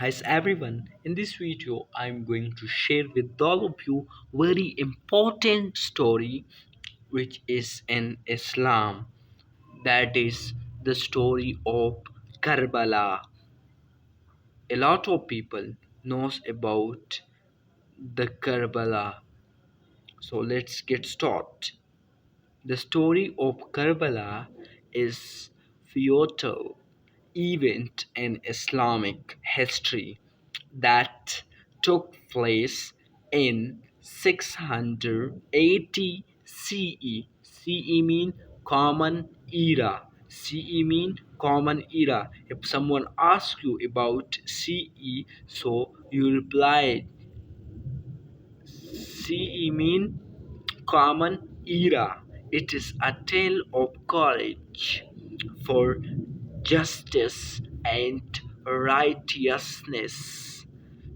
Hi everyone, in this video I'm going to share with all of you very important story which is in Islam, that is the story of Karbala. A lot of people knows about the Karbala, so let's get started. The story of Karbala is pivotal event in Islamic history that took place in 680 CE. CE mean common era. CE mean common era. If someone asks you about CE, so you reply CE mean common era. It is a tale of courage for justice and righteousness.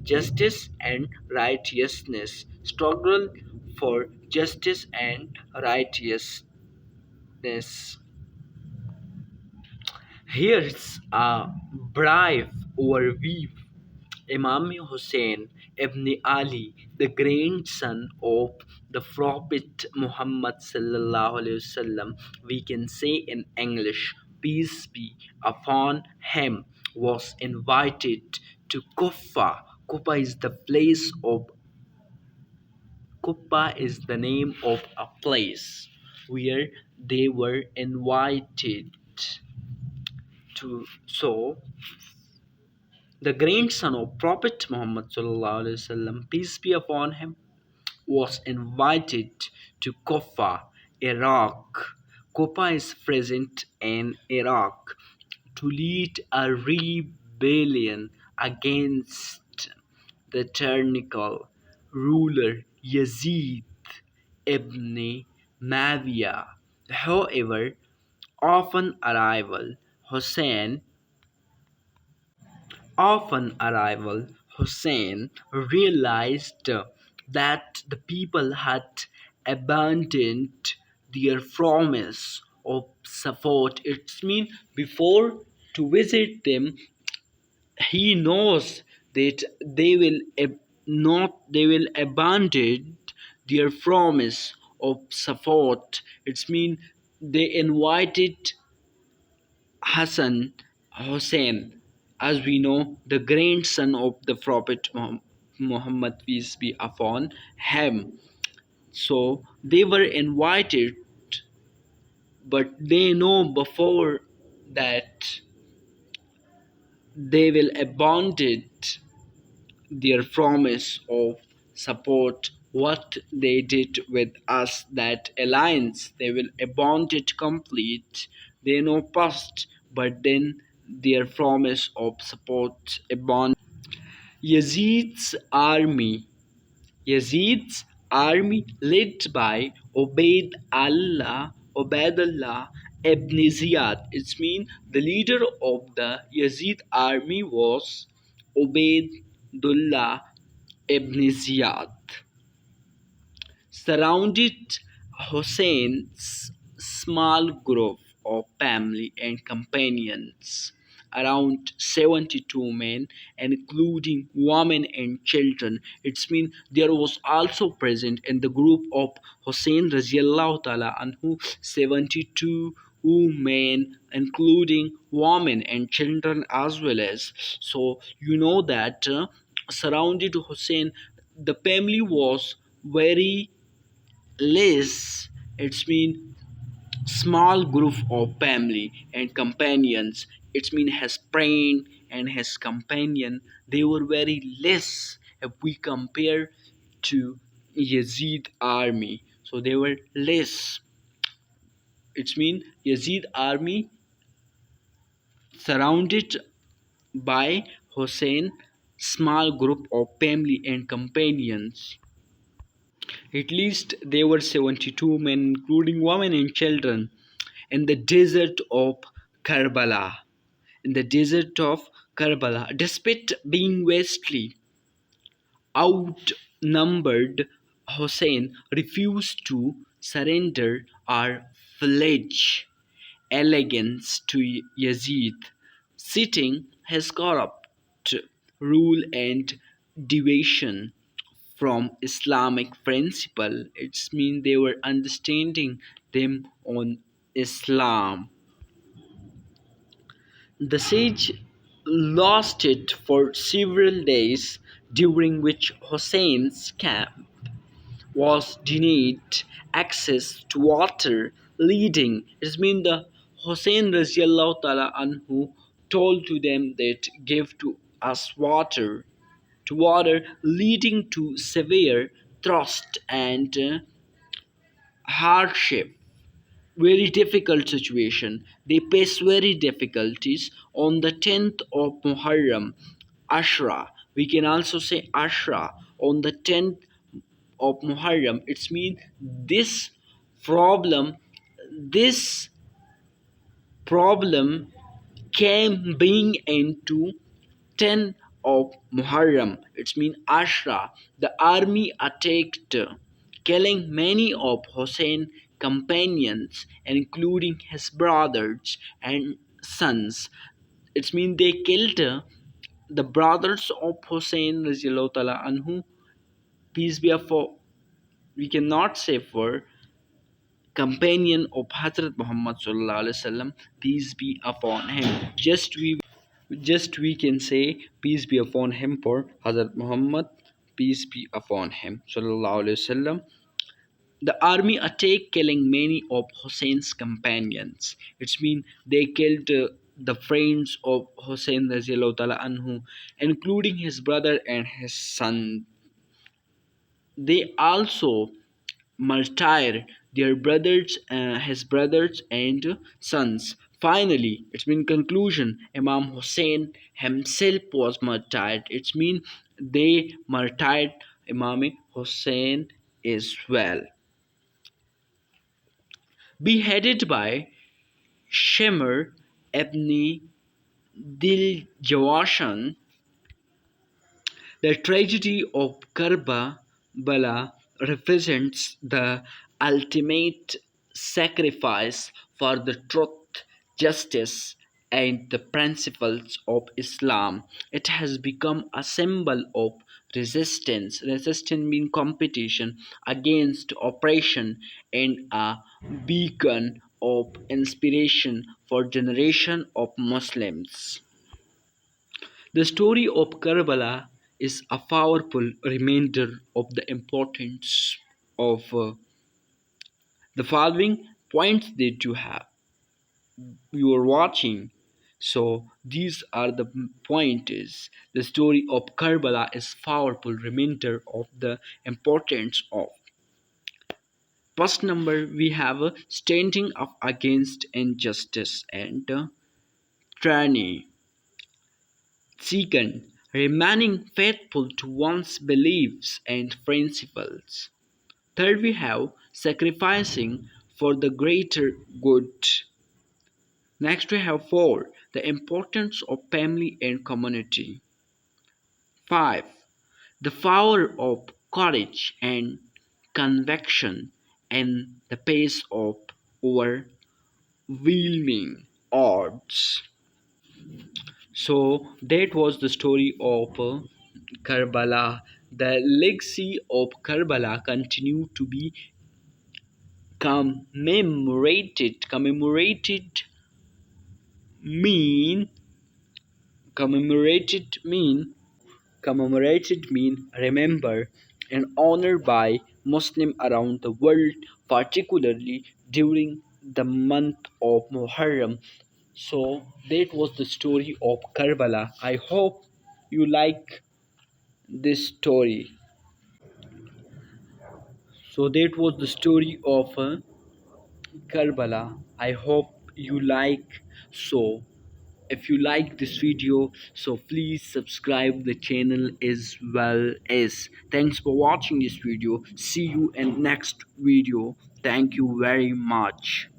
Justice and righteousness. Struggle for justice and righteousness. Here's a brief overview. Imam Hussein ibn Ali, the grandson of the Prophet Muhammad sallallahu alaihi wasallam, we can say in English, peace be upon him, was invited to Kufa. Kufa is the name of a place where they were invited to. So the grandson of Prophet Muhammad sallallahu peace be upon him, was invited to Kufa, Iraq. Kufa is present in Iraq to lead a rebellion against the tyrannical ruler Yazid ibn Mavia. However, often arrival Hussein Upon arrival, Hussein realized that the people had abandoned their promise of support. It means before to visit them, he knows that they will abandon their promise of support. It means they invited Hassan Hussein, as we know, the grandson of the Prophet Muhammad, peace be upon him. So they were invited, but they know before that they will abandon their promise of support. What they did with us, that alliance, they will abandon it complete. They know past, but then their promise of support abandoned. Yazid's army Yazid's army led by Ubaidullah ibn Ziyad. It means the leader of the Yazid army was Ubaidullah ibn Ziyad, surrounded Hussein's small group of family and companions, around 72 men, including women and children. It means there was also present in the group of Hussein Raziallahu Ta'ala anhu 72 men, including women and children as well as. So you know that surrounded Hussein, the family was very less. It's mean small group of family and companions. It's mean his friend and his companion, they were very less if we compare to Yazid army. So they were less. It's mean Yazid army surrounded by Hussein small group of family and companions. At least there were 72 men, including women and children, in the desert of Karbala. In the desert of Karbala, despite being vastly outnumbered, Hussein refused to surrender or pledge allegiance to Yazid, citing his corrupt rule and deviation from Islamic principle. It's mean they were understanding them on Islam. The siege lasted for several days, during which Hussein's camp was denied access to water, leading. It means the Hussein Raziallahu Ta'ala Anhu told to them that give to us water, leading to severe thirst and hardship. Very difficult situation. They face very difficulties on the 10th of Muharram, Ashra. We can also say Ashra on the 10th of Muharram. It's mean this problem, this problem came being into 10 of Muharram. It's mean Ashra. The army attacked, killing many of Hussein's companions, including his brothers and sons. It's mean they killed the brothers of Hussein Radiallahu Ta'ala Anhu. Peace be upon, we cannot say for companion of Hazrat Muhammad Sallallahu Alaihi Wasallam, peace be upon him. Just we can say peace be upon him for Hazrat Muhammad, peace be upon him Sallallahu Alaihi Wasallam. The army attacked, killing many of Hussein's companions. It's mean they killed the friends of Hussein Radiallahu Ta'ala Anhu, including his brother and his son. They also martyred their brothers, his brothers and sons. Finally, it's been conclusion. Imam Hussein himself was martyred. It's mean they martyred Imam Hussein as well. Beheaded by Shemer ibn Diljawashan. The tragedy of Karbala represents the ultimate sacrifice for the truth, justice, and the principles of Islam. It has become a symbol of resistance. Resistance means competition against oppression and a beacon of inspiration for generation of Muslims. The story of Karbala is a powerful reminder of the importance of the following points that you are watching. So these are the pointers. The story of Karbala is powerful reminder of the importance of. First number we have standing up against injustice and tyranny. Second, remaining faithful to one's beliefs and principles. Third, we have sacrificing for the greater good. Next, we have four, the importance of family and community. Five, the power of courage and conviction and the pace of overwhelming odds. So that was the story of Karbala. The legacy of Karbala continued to be commemorated. Mean commemorated mean remember and honored by Muslim around the world, particularly during the month of Muharram. So that was the story of Karbala. I hope you like this story. So that was the story of Karbala. I hope you like. So if you like this video, so please subscribe the channel as well. As thanks for watching this video. See you in next video. Thank you very much.